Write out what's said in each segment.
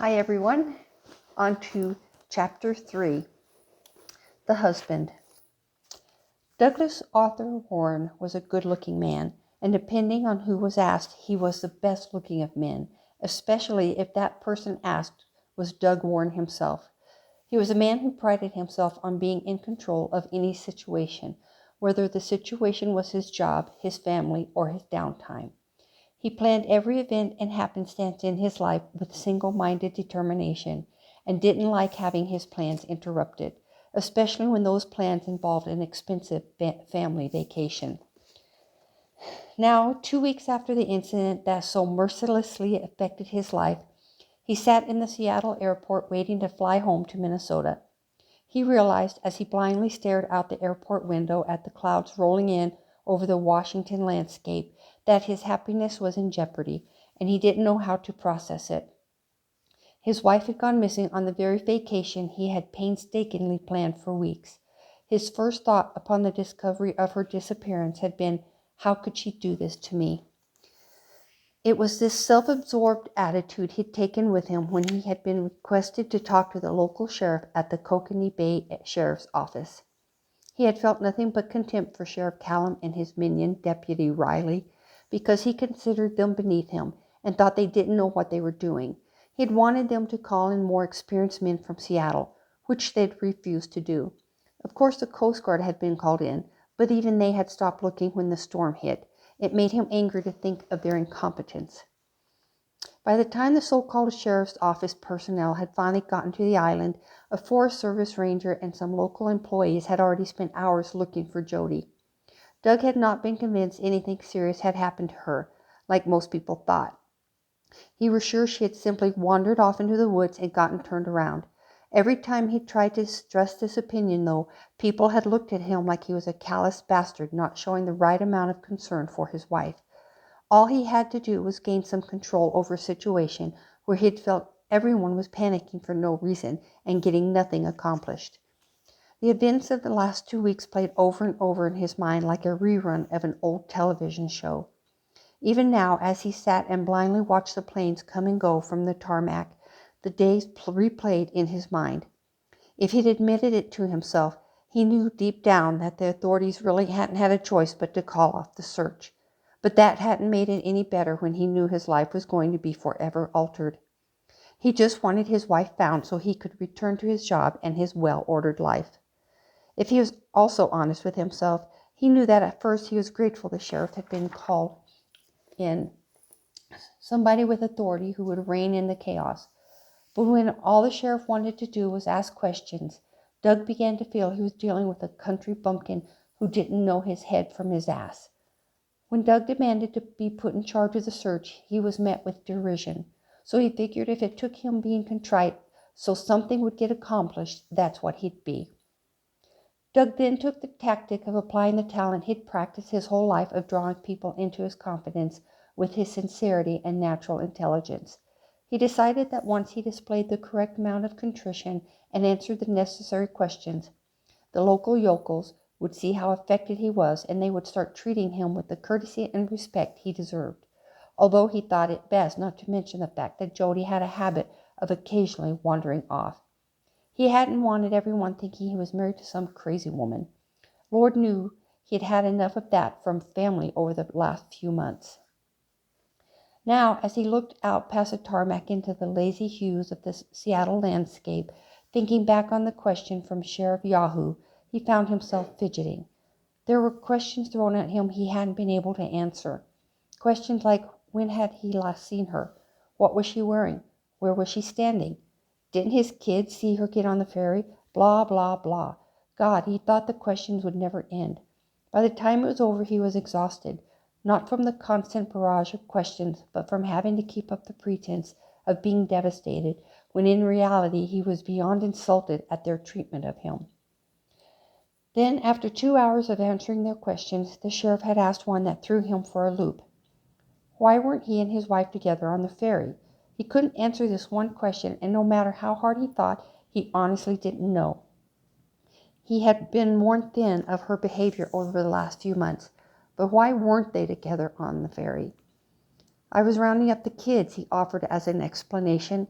Hi everyone, on to Chapter 3, The Husband. Douglas Arthur Warren was a good-looking man, and depending on who was asked, he was the best-looking of men, especially if that person asked was Doug Warren himself. He was a man who prided himself on being in control of any situation, whether the situation was his job, his family, or his downtime. He planned every event and happenstance in his life with single-minded determination, and didn't like having his plans interrupted, especially when those plans involved an expensive family vacation. Now, 2 weeks after the incident that so mercilessly affected his life, he sat in the Seattle airport waiting to fly home to Minnesota. He realized as he blindly stared out the airport window at the clouds rolling in over the Washington landscape that his happiness was in jeopardy, and he didn't know how to process it. His wife had gone missing on the very vacation he had painstakingly planned for weeks. His first thought upon the discovery of her disappearance had been, "How could she do this to me?" It was this self-absorbed attitude he'd taken with him when he had been requested to talk to the local sheriff at the Kokanee Bay Sheriff's Office. He had felt nothing but contempt for Sheriff Callum and his minion, Deputy Riley, because he considered them beneath him and thought they didn't know what they were doing. He had wanted them to call in more experienced men from Seattle, which they'd refused to do. Of course, the Coast Guard had been called in, but even they had stopped looking when the storm hit. It made him angry to think of their incompetence. By the time the so-called sheriff's office personnel had finally gotten to the island, a Forest Service ranger and some local employees had already spent hours looking for Jody. Doug had not been convinced anything serious had happened to her, like most people thought. He was sure she had simply wandered off into the woods and gotten turned around. Every time he tried to stress this opinion, though, people had looked at him like he was a callous bastard not showing the right amount of concern for his wife. All he had to do was gain some control over a situation where he'd felt everyone was panicking for no reason and getting nothing accomplished. The events of the last 2 weeks played over and over in his mind like a rerun of an old television show. Even now, as he sat and blindly watched the planes come and go from the tarmac, the days replayed in his mind. If he'd admitted it to himself, he knew deep down that the authorities really hadn't had a choice but to call off the search. But that hadn't made it any better when he knew his life was going to be forever altered. He just wanted his wife found so he could return to his job and his well-ordered life. If he was also honest with himself, he knew that at first he was grateful the sheriff had been called in, somebody with authority who would rein in the chaos. But when all the sheriff wanted to do was ask questions, Doug began to feel he was dealing with a country bumpkin who didn't know his head from his ass. When Doug demanded to be put in charge of the search, he was met with derision. So he figured if it took him being contrite so something would get accomplished, that's what he'd be. Doug then took the tactic of applying the talent he'd practiced his whole life of drawing people into his confidence with his sincerity and natural intelligence. He decided that once he displayed the correct amount of contrition and answered the necessary questions, the local yokels would see how affected he was, and they would start treating him with the courtesy and respect he deserved, although he thought it best not to mention the fact that Jody had a habit of occasionally wandering off. He hadn't wanted everyone thinking he was married to some crazy woman. Lord knew he had had enough of that from family over the last few months. Now, as he looked out past the tarmac into the lazy hues of the Seattle landscape, thinking back on the question from Sheriff Yahoo, he found himself fidgeting. There were questions thrown at him he hadn't been able to answer. Questions like, when had he last seen her? What was she wearing? Where was she standing? Didn't his kids see her get on the ferry? Blah, blah, blah. God, he thought the questions would never end. By the time it was over, he was exhausted, not from the constant barrage of questions, but from having to keep up the pretense of being devastated, when in reality he was beyond insulted at their treatment of him. Then, after 2 hours of answering their questions, the sheriff had asked one that threw him for a loop. Why weren't he and his wife together on the ferry? He couldn't answer this one question, and no matter how hard he thought, he honestly didn't know. He had been worn thin of her behavior over the last few months, but why weren't they together on the ferry? I was rounding up the kids, he offered as an explanation.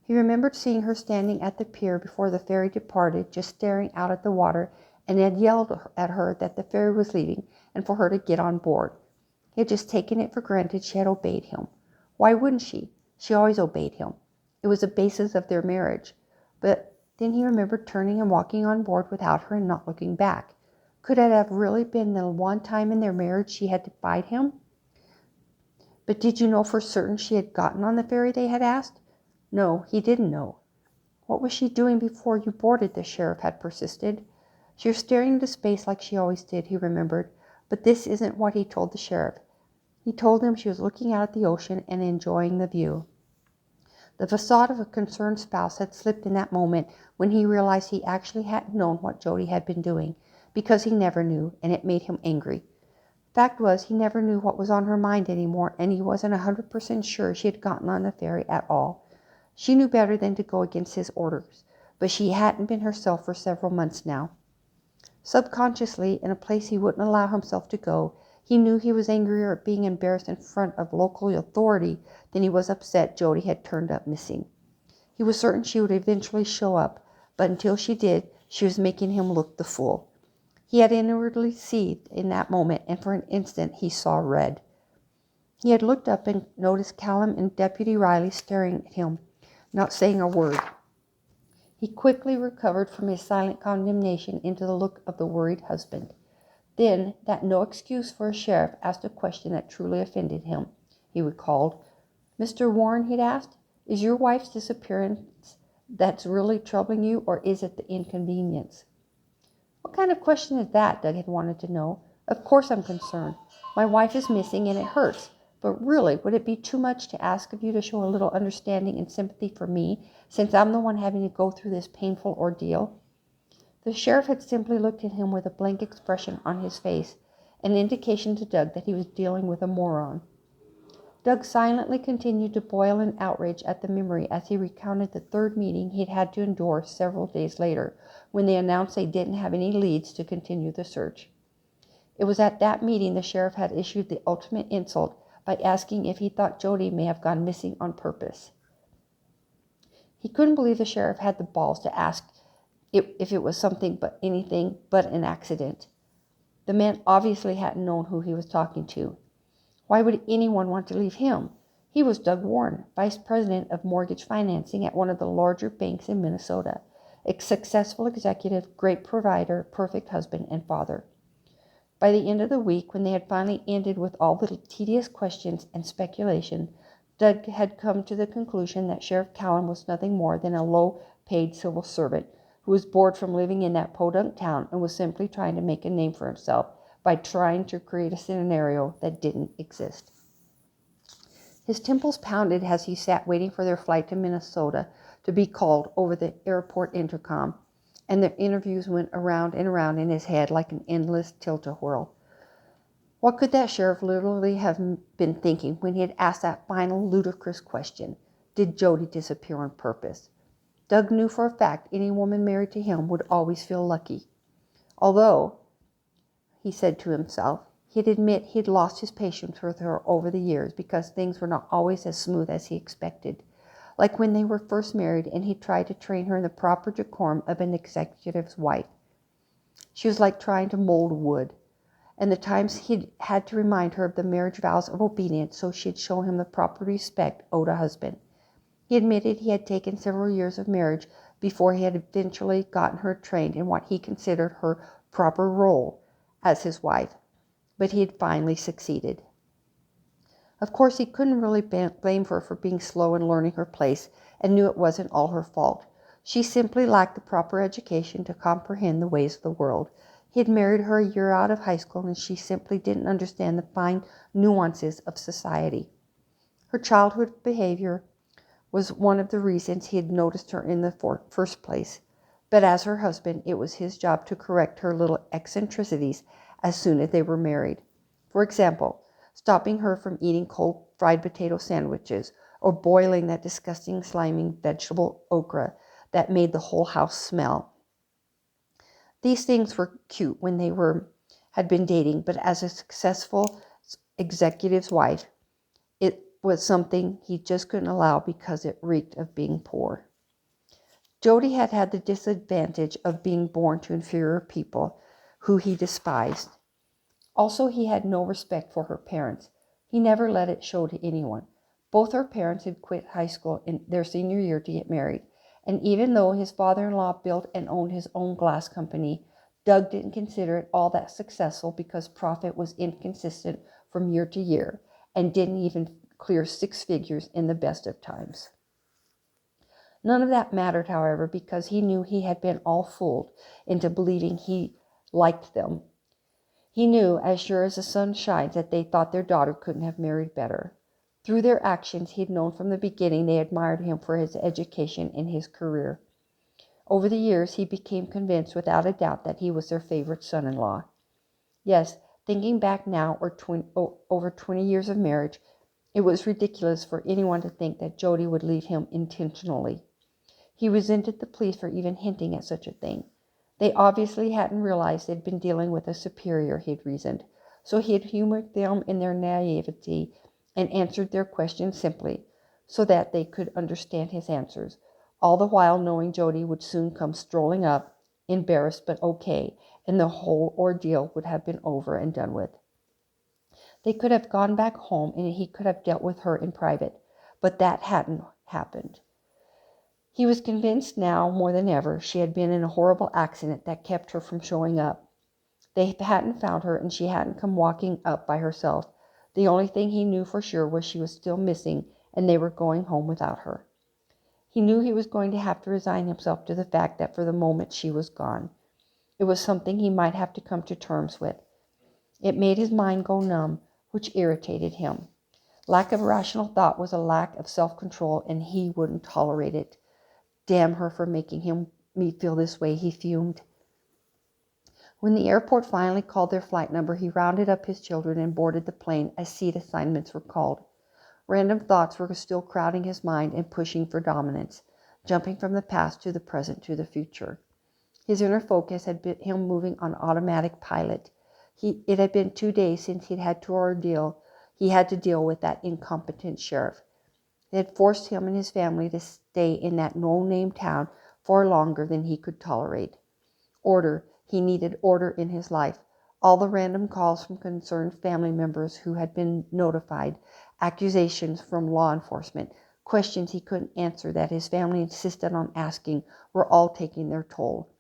He remembered seeing her standing at the pier before the ferry departed, just staring out at the water, and had yelled at her that the ferry was leaving and for her to get on board. He had just taken it for granted she had obeyed him. Why wouldn't she? She always obeyed him. It was the basis of their marriage. But then he remembered turning and walking on board without her and not looking back. Could it have really been the one time in their marriage she had defied him? But did you know for certain she had gotten on the ferry, they had asked? No, he didn't know. What was she doing before you boarded, the sheriff had persisted. She was staring into space like she always did, he remembered. But this isn't what he told the sheriff. He told him she was looking out at the ocean and enjoying the view. The facade of a concerned spouse had slipped in that moment when he realized he actually hadn't known what Jody had been doing, because he never knew, and it made him angry. Fact was, he never knew what was on her mind anymore, and he wasn't 100% sure she had gotten on the ferry at all. She knew better than to go against his orders, but she hadn't been herself for several months now. Subconsciously, in a place he wouldn't allow himself to go, he knew he was angrier at being embarrassed in front of local authority than he was upset Jody had turned up missing. He was certain she would eventually show up, but until she did, she was making him look the fool. He had inwardly seethed in that moment, and for an instant he saw red. He had looked up and noticed Callum and Deputy Riley staring at him, not saying a word. He quickly recovered from his silent condemnation into the look of the worried husband. Then, that no excuse for a sheriff, asked a question that truly offended him. He recalled. "Mr. Warren," he'd asked, "is your wife's disappearance that's really troubling you, or is it the inconvenience?" What kind of question is that? Doug had wanted to know. Of course I'm concerned. My wife is missing and it hurts. But really, would it be too much to ask of you to show a little understanding and sympathy for me, since I'm the one having to go through this painful ordeal? The sheriff had simply looked at him with a blank expression on his face, an indication to Doug that he was dealing with a moron. Doug silently continued to boil in outrage at the memory as he recounted the third meeting he'd had to endure several days later, when they announced they didn't have any leads to continue the search. It was at that meeting the sheriff had issued the ultimate insult by asking if he thought Jody may have gone missing on purpose. He couldn't believe the sheriff had the balls to ask if it was anything but an accident. The man obviously hadn't known who he was talking to. Why would anyone want to leave him? He was Doug Warren, vice president of mortgage financing at one of the larger banks in Minnesota, a successful executive, great provider, perfect husband and father. By the end of the week, when they had finally ended with all the tedious questions and speculation, Doug had come to the conclusion that Sheriff Callum was nothing more than a low-paid civil servant who was bored from living in that podunk town and was simply trying to make a name for himself by trying to create a scenario that didn't exist. His temples pounded as he sat waiting for their flight to Minnesota to be called over the airport intercom, and the interviews went around and around in his head like an endless tilt-a-whirl. What could that sheriff literally have been thinking when he had asked that final ludicrous question? Did Jody disappear on purpose? Doug knew for a fact any woman married to him would always feel lucky. Although, he said to himself, he'd admit he'd lost his patience with her over the years because things were not always as smooth as he expected. Like when they were first married and he tried to train her in the proper decorum of an executive's wife. She was like trying to mold wood. And the times he'd had to remind her of the marriage vows of obedience so she'd show him the proper respect owed a husband. He admitted he had taken several years of marriage before he had eventually gotten her trained in what he considered her proper role as his wife, but he had finally succeeded. Of course, he couldn't really blame her for being slow in learning her place and knew it wasn't all her fault. She simply lacked the proper education to comprehend the ways of the world. He had married her a year out of high school, and she simply didn't understand the fine nuances of society. Her childhood behavior was one of the reasons he had noticed her in the first place. But as her husband, it was his job to correct her little eccentricities as soon as they were married. For example, stopping her from eating cold fried potato sandwiches or boiling that disgusting slimy vegetable okra that made the whole house smell. These things were cute when they had been dating, but as a successful executive's wife, it was something he just couldn't allow because it reeked of being poor. Jody had had the disadvantage of being born to inferior people who he despised. Also, he had no respect for her parents. He never let it show to anyone. Both her parents had quit high school in their senior year to get married, and even though his father-in-law built and owned his own glass company, Doug didn't consider it all that successful because profit was inconsistent from year to year and didn't even clear six figures in the best of times. None of that mattered, however, because he knew he had been all fooled into believing he liked them. He knew, as sure as the sun shines, that they thought their daughter couldn't have married better. Through their actions, he had known from the beginning they admired him for his education and his career. Over the years, he became convinced without a doubt that he was their favorite son-in-law. Yes, thinking back now over 20 years of marriage, it was ridiculous for anyone to think that Jody would leave him intentionally. He resented the police for even hinting at such a thing. They obviously hadn't realized they'd been dealing with a superior, he'd reasoned. So he had humored them in their naivety and answered their questions simply, so that they could understand his answers, all the while knowing Jody would soon come strolling up, embarrassed but okay, and the whole ordeal would have been over and done with. They could have gone back home and he could have dealt with her in private, but that hadn't happened. He was convinced now more than ever she had been in a horrible accident that kept her from showing up. They hadn't found her and she hadn't come walking up by herself. The only thing he knew for sure was she was still missing and they were going home without her. He knew he was going to have to resign himself to the fact that for the moment she was gone. It was something he might have to come to terms with. It made his mind go numb, which irritated him. Lack of rational thought was a lack of self-control and he wouldn't tolerate it. Damn her for making me feel this way, he fumed. When the airport finally called their flight number, he rounded up his children and boarded the plane as seat assignments were called. Random thoughts were still crowding his mind and pushing for dominance, jumping from the past to the present to the future. His inner focus had been him moving on automatic pilot. It had been 2 days since he had to deal with that incompetent sheriff. It had forced him and his family to stay in that no-name town far longer than he could tolerate. Order. He needed order in his life. All the random calls from concerned family members who had been notified, accusations from law enforcement, questions he couldn't answer that his family insisted on asking were all taking their toll.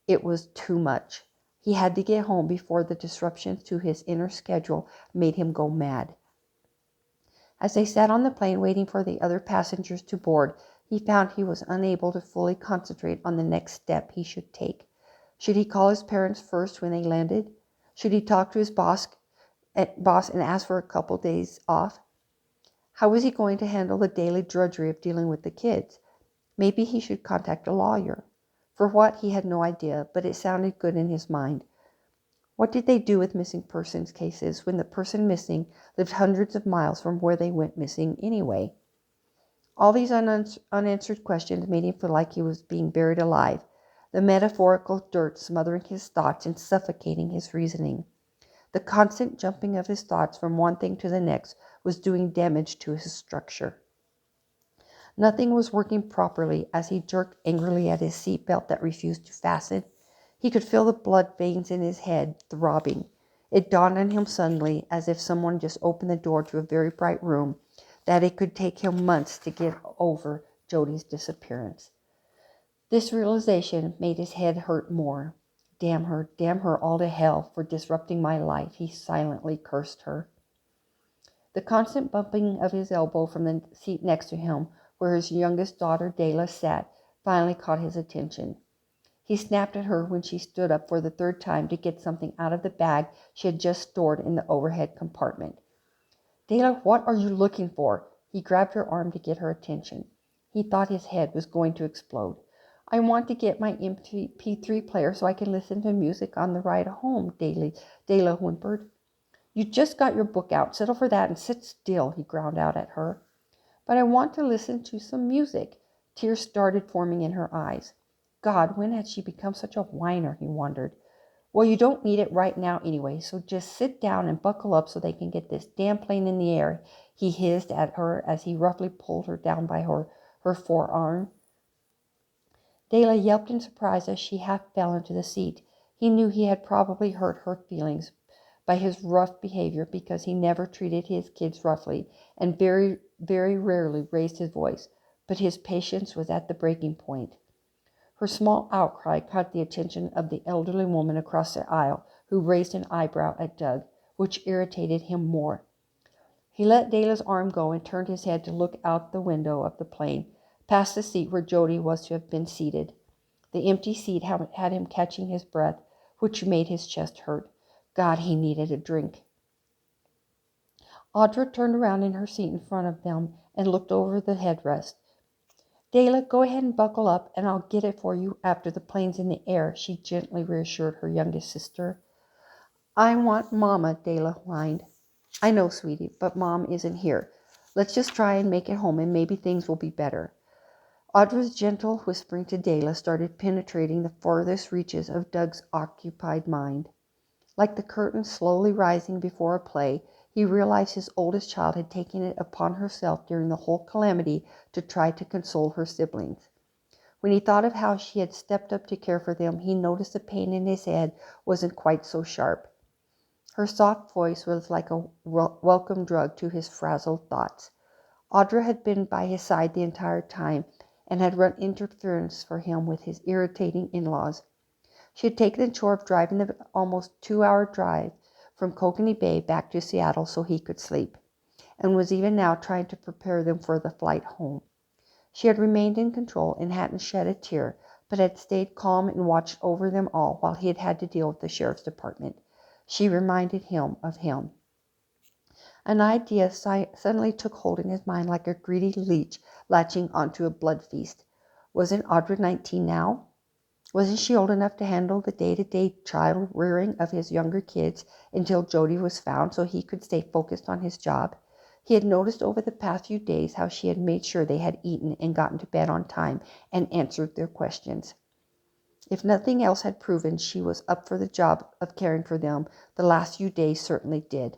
It was too much. He had to get home before the disruptions to his inner schedule made him go mad. As they sat on the plane waiting for the other passengers to board, he found he was unable to fully concentrate on the next step he should take. Should he call his parents first when they landed? Should he talk to his boss and ask for a couple days off? How was he going to handle the daily drudgery of dealing with the kids? Maybe he should contact a lawyer. For what, he had no idea, but it sounded good in his mind. What did they do with missing persons cases when the person missing lived hundreds of miles from where they went missing anyway? All these unanswered questions made him feel like he was being buried alive, the metaphorical dirt smothering his thoughts and suffocating his reasoning. The constant jumping of his thoughts from one thing to the next was doing damage to his structure. Nothing was working properly as he jerked angrily at his seatbelt that refused to fasten. He could feel the blood veins in his head throbbing. It dawned on him suddenly, as if someone just opened the door to a very bright room, that it could take him months to get over Jody's disappearance. This realization made his head hurt more. Damn her all to hell for disrupting my life, he silently cursed her. The constant bumping of his elbow from the seat next to him, where his youngest daughter, Dayla, sat, finally caught his attention. He snapped at her when she stood up for the third time to get something out of the bag she had just stored in the overhead compartment. Dayla, what are you looking for? He grabbed her arm to get her attention. He thought his head was going to explode. I want to get my MP3 player so I can listen to music on the ride home, Dayla whimpered. You just got your book out. Settle for that and sit still, he ground out at her. But I want to listen to some music. Tears started forming in her eyes. God, when had she become such a whiner, he wondered. Well, you don't need it right now anyway, so just sit down and buckle up so they can get this damn plane in the air, he hissed at her as he roughly pulled her down by her forearm. Dela yelped in surprise as she half fell into the seat. He knew he had probably hurt her feelings by his rough behavior because he never treated his kids roughly and very, very rarely raised his voice, but his patience was at the breaking point. Her small outcry caught the attention of the elderly woman across the aisle, who raised an eyebrow at Doug, which irritated him more. He let Dela's arm go and turned his head to look out the window of the plane, past the seat where Jody was to have been seated. The empty seat had him catching his breath, which made his chest hurt. God, he needed a drink. Audra turned around in her seat in front of them and looked over the headrest. Dela, go ahead and buckle up, and I'll get it for you after the plane's in the air, she gently reassured her youngest sister. I want Mama, Dela whined. I know, sweetie, but Mom isn't here. Let's just try and make it home, and maybe things will be better. Audra's gentle whispering to Dela started penetrating the farthest reaches of Doug's occupied mind. Like the curtain slowly rising before a play, he realized his oldest child had taken it upon herself during the whole calamity to try to console her siblings. When he thought of how she had stepped up to care for them, he noticed the pain in his head wasn't quite so sharp. Her soft voice was like a welcome drug to his frazzled thoughts. Audra had been by his side the entire time and had run interference for him with his irritating in-laws. She had taken the chore of driving the almost 2-hour drive from Kokanee Bay back to Seattle so he could sleep, and was even now trying to prepare them for the flight home. She had remained in control and hadn't shed a tear, but had stayed calm and watched over them all while he had had to deal with the sheriff's department. She reminded him of him. An idea suddenly took hold in his mind like a greedy leech latching onto a blood feast. Wasn't Audra 19 now? Wasn't she old enough to handle the day-to-day child rearing of his younger kids until Jody was found so he could stay focused on his job? He had noticed over the past few days how she had made sure they had eaten and gotten to bed on time and answered their questions. If nothing else had proven she was up for the job of caring for them, the last few days certainly did.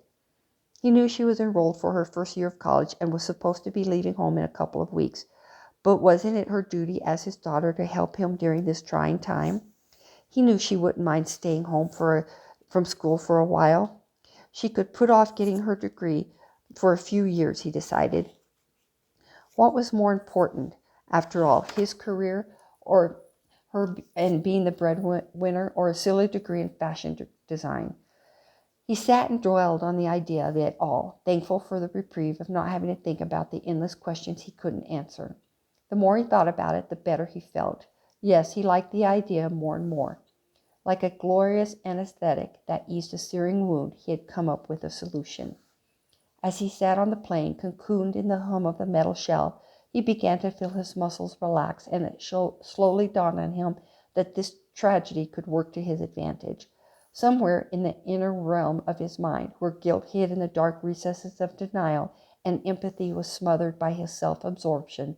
He knew she was enrolled for her first year of college and was supposed to be leaving home in a couple of weeks. But wasn't it her duty as his daughter to help him during this trying time? He knew she wouldn't mind staying home from school for a while. She could put off getting her degree for a few years, he decided. What was more important, after all, his career or her and being the breadwinner, or a silly degree in fashion design? He sat and dwelled on the idea of it all, thankful for the reprieve of not having to think about the endless questions he couldn't answer. The more he thought about it, the better he felt. Yes, he liked the idea more and more. Like a glorious anesthetic that eased a searing wound, he had come up with a solution. As he sat on the plane, cocooned in the hum of the metal shell, he began to feel his muscles relax, and it slowly dawned on him that this tragedy could work to his advantage. Somewhere in the inner realm of his mind, where guilt hid in the dark recesses of denial and empathy was smothered by his self-absorption,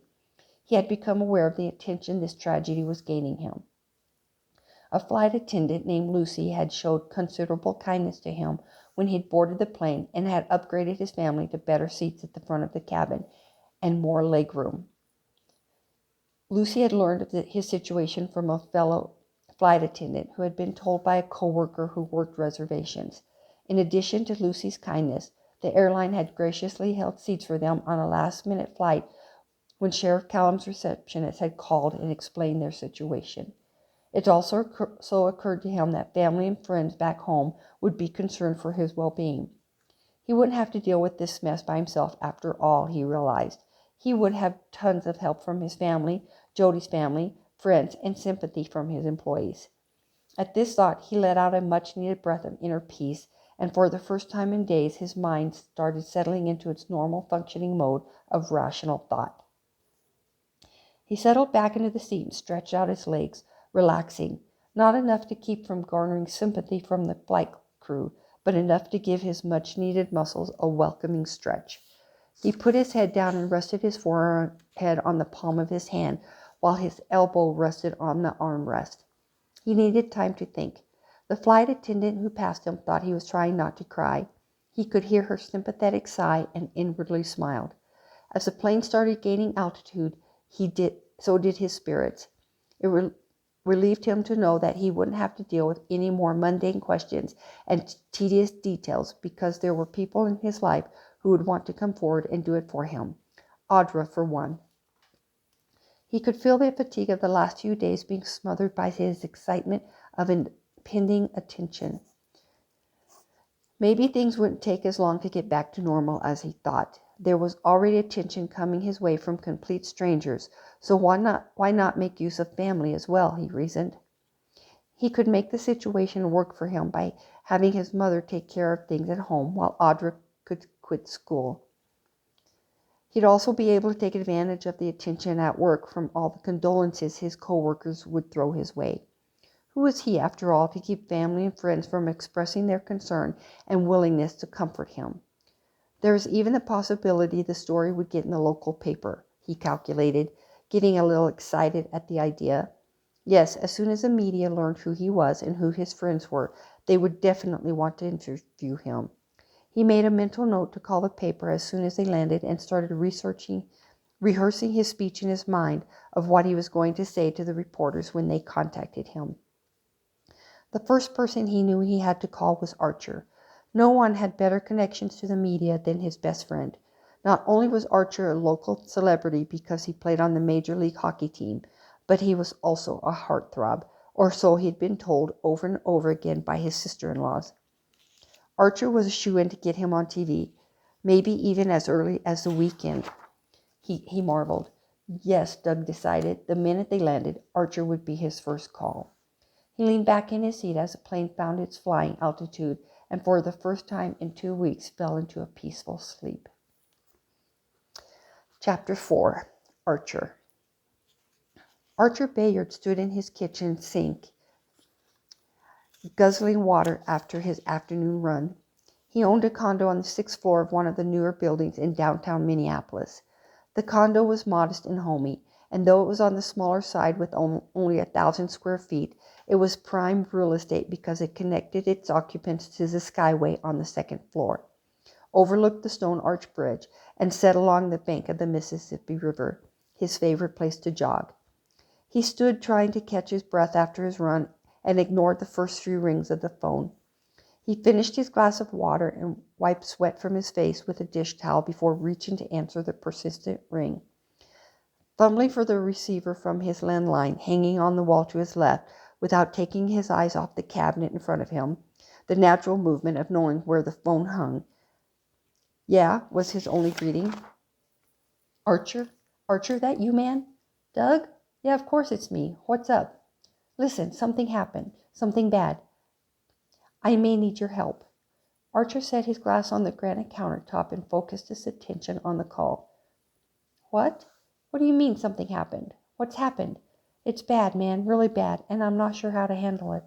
he had become aware of the attention this tragedy was gaining him. A flight attendant named Lucy had showed considerable kindness to him when he had boarded the plane and had upgraded his family to better seats at the front of the cabin and more leg room. Lucy had learned of his situation from a fellow flight attendant who had been told by a coworker who worked reservations. In addition to Lucy's kindness, the airline had graciously held seats for them on a last-minute flight when Sheriff Callum's receptionist had called and explained their situation. It also occurred to him that family and friends back home would be concerned for his well-being. He wouldn't have to deal with this mess by himself after all, he realized. He would have tons of help from his family, Jody's family, friends, and sympathy from his employees. At this thought, he let out a much-needed breath of inner peace, and for the first time in days, his mind started settling into its normal functioning mode of rational thought. He settled back into the seat and stretched out his legs, relaxing, not enough to keep from garnering sympathy from the flight crew, but enough to give his much-needed muscles a welcoming stretch. He put his head down and rested his forehead on the palm of his hand, while his elbow rested on the armrest. He needed time to think. The flight attendant who passed him thought he was trying not to cry. He could hear her sympathetic sigh and inwardly smiled. As the plane started gaining altitude, so did his spirits. It relieved him to know that he wouldn't have to deal with any more mundane questions and tedious details, because there were people in his life who would want to come forward and do it for him. Audra, for one. He could feel the fatigue of the last few days being smothered by his excitement of impending attention. Maybe things wouldn't take as long to get back to normal as he thought. There was already attention coming his way from complete strangers, so why not make use of family as well, he reasoned. He could make the situation work for him by having his mother take care of things at home while Audra could quit school. He'd also be able to take advantage of the attention at work from all the condolences his co-workers would throw his way. Who was he, after all, to keep family and friends from expressing their concern and willingness to comfort him? There was even the possibility the story would get in the local paper, he calculated, getting a little excited at the idea. Yes, as soon as the media learned who he was and who his friends were, they would definitely want to interview him. He made a mental note to call the paper as soon as they landed and started rehearsing his speech in his mind of what he was going to say to the reporters when they contacted him. The first person he knew he had to call was Archer. No one had better connections to the media than his best friend. Not only was Archer a local celebrity because he played on the Major League Hockey team, but he was also a heartthrob, or so he'd been told over and over again by his sister-in-laws. Archer was a shoo-in to get him on TV, maybe even as early as the weekend. He marveled. Yes, Doug decided, the minute they landed, Archer would be his first call. He leaned back in his seat as the plane found its flying altitude and for the first time in 2 weeks fell into a peaceful sleep. Chapter 4. Archer. Archer Bayard stood in his kitchen sink, guzzling water after his afternoon run. He owned a condo on the 6th floor of one of the newer buildings in downtown Minneapolis. The condo was modest and homey, and though it was on the smaller side with only 1,000 square feet, it was prime real estate because it connected its occupants to the skyway on the 2nd floor, overlooked the Stone Arch Bridge, and set along the bank of the Mississippi River, his favorite place to jog. He stood trying to catch his breath after his run and ignored the first few rings of the phone. He finished his glass of water and wiped sweat from his face with a dish towel before reaching to answer the persistent ring. Fumbling for the receiver from his landline hanging on the wall to his left, without taking his eyes off the cabinet in front of him, the natural movement of knowing where the phone hung. "Yeah," was his only greeting. "Archer? Archer, that you, man? Doug? Yeah, of course it's me. What's up? Listen, something happened. Something bad. I may need your help." Archer set his glass on the granite countertop and focused his attention on the call. "What? What do you mean something happened? What's happened? It's bad, man, really bad, and I'm not sure how to handle it."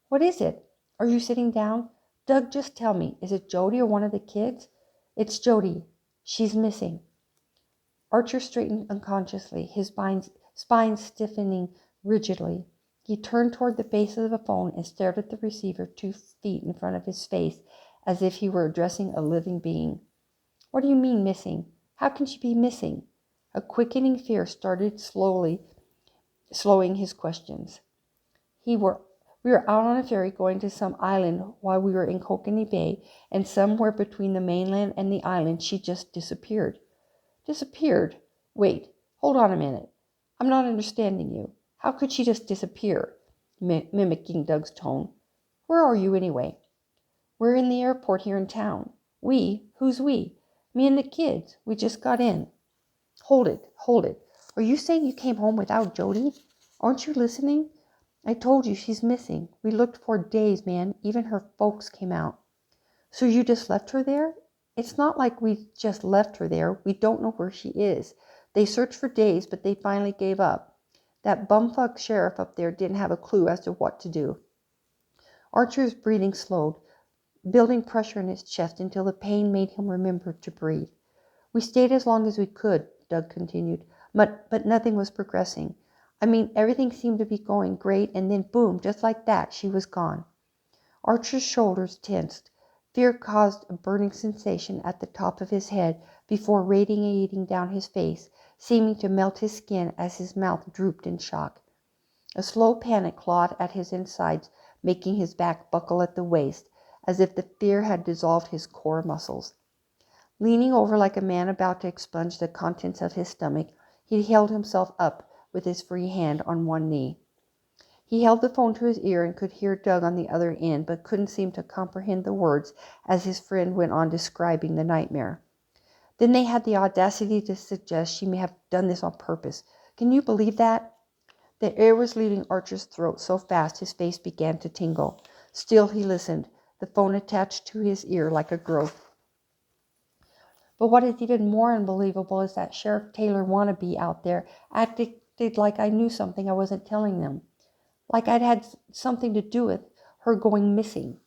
"What is it? Are you sitting down? Doug, just tell me. Is it Jody or one of the kids?" "It's Jody. She's missing." Archer straightened unconsciously, his spine stiffening rigidly. He turned toward the base of the phone and stared at the receiver 2 feet in front of his face as if he were addressing a living being. "What do you mean missing? How can she be missing?" A quickening fear started slowing his questions. We were out on a ferry going to some island while we were in Kokanee Bay, and somewhere between the mainland and the island she just disappeared. Disappeared? Wait, hold on a minute. I'm not understanding you. How could she just disappear? Mimicking Doug's tone. "Where are you anyway?" "We're in the airport here in town." "We? Who's we?" "Me and the kids. We just got in." Hold it. Are you saying you came home without Jody? Aren't you listening? I told you she's missing. We looked for days, man. Even her folks came out." "So you just left her there?" "It's not like we just left her there. We don't know where she is. They searched for days, but they finally gave up. That bumfuck sheriff up there didn't have a clue as to what to do." Archer's breathing slowed, building pressure in his chest until the pain made him remember to breathe. "We stayed as long as we could," Doug continued, but nothing was progressing. I mean, everything seemed to be going great, and then boom, just like that, she was gone. Archer's shoulders tensed. Fear caused a burning sensation at the top of his head before radiating down his face, seeming to melt his skin as his mouth drooped in shock. A slow panic clawed at his insides, making his back buckle at the waist, as if the fear had dissolved his core muscles. Leaning over like a man about to expunge the contents of his stomach, he held himself up with his free hand on one knee. He held the phone to his ear and could hear Doug on the other end, but couldn't seem to comprehend the words as his friend went on describing the nightmare. Then they had the audacity to suggest she may have done this on purpose. Can you believe that? The air was leaving Archer's throat so fast his face began to tingle. Still he listened, the phone attached to his ear like a growth. But what is even more unbelievable is that Sheriff Taylor wannabe out there acted like I knew something I wasn't telling them. Like I'd had something to do with her going missing.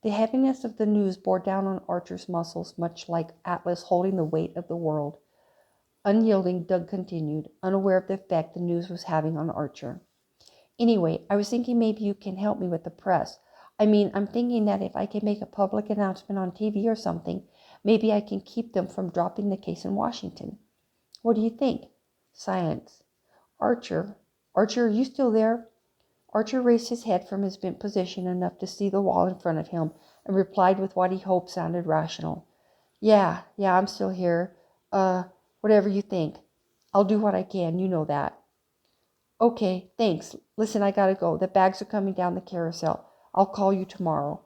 The heaviness of the news bore down on Archer's muscles, much like Atlas holding the weight of the world. Unyielding, Doug continued, unaware of the effect the news was having on Archer. Anyway, I was thinking maybe you can help me with the press. I'm thinking that if I can make a public announcement on TV or something, maybe I can keep them from dropping the case in Washington. What do you think? Silence. Archer, are you still there? Archer raised his head from his bent position enough to see the wall in front of him and replied with what he hoped sounded rational. Yeah, I'm still here. Whatever you think. I'll do what I can, you know that. Okay, thanks. Listen, I gotta go. The bags are coming down the carousel. I'll call you tomorrow.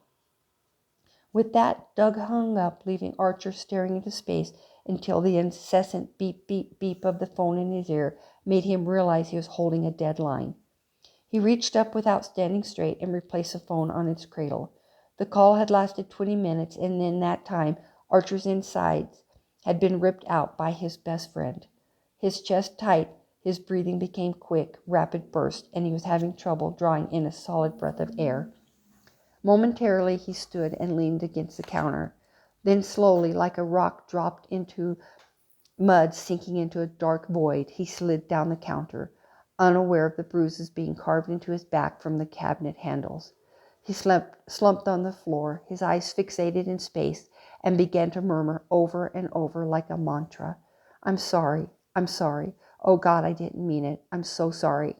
With that, Doug hung up, leaving Archer staring into space until the incessant beep, beep, beep of the phone in his ear made him realize he was holding a deadline. He reached up without standing straight and replaced the phone on its cradle. The call had lasted 20 minutes, and in that time, Archer's insides had been ripped out by his best friend. His chest tight, his breathing became quick, rapid bursts, and he was having trouble drawing in a solid breath of air. Momentarily, he stood and leaned against the counter. Then slowly, like a rock dropped into mud sinking into a dark void, he slid down the counter, unaware of the bruises being carved into his back from the cabinet handles. He slumped on the floor, his eyes fixated in space, and began to murmur over and over like a mantra. I'm sorry. Oh God, I didn't mean it. I'm so sorry.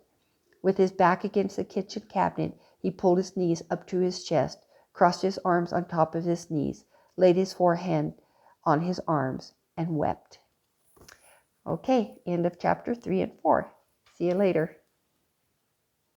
With his back against the kitchen cabinet, he pulled his knees up to his chest, crossed his arms on top of his knees, laid his forehead on his arms, and wept. Okay, end of chapter 3 and 4. See you later.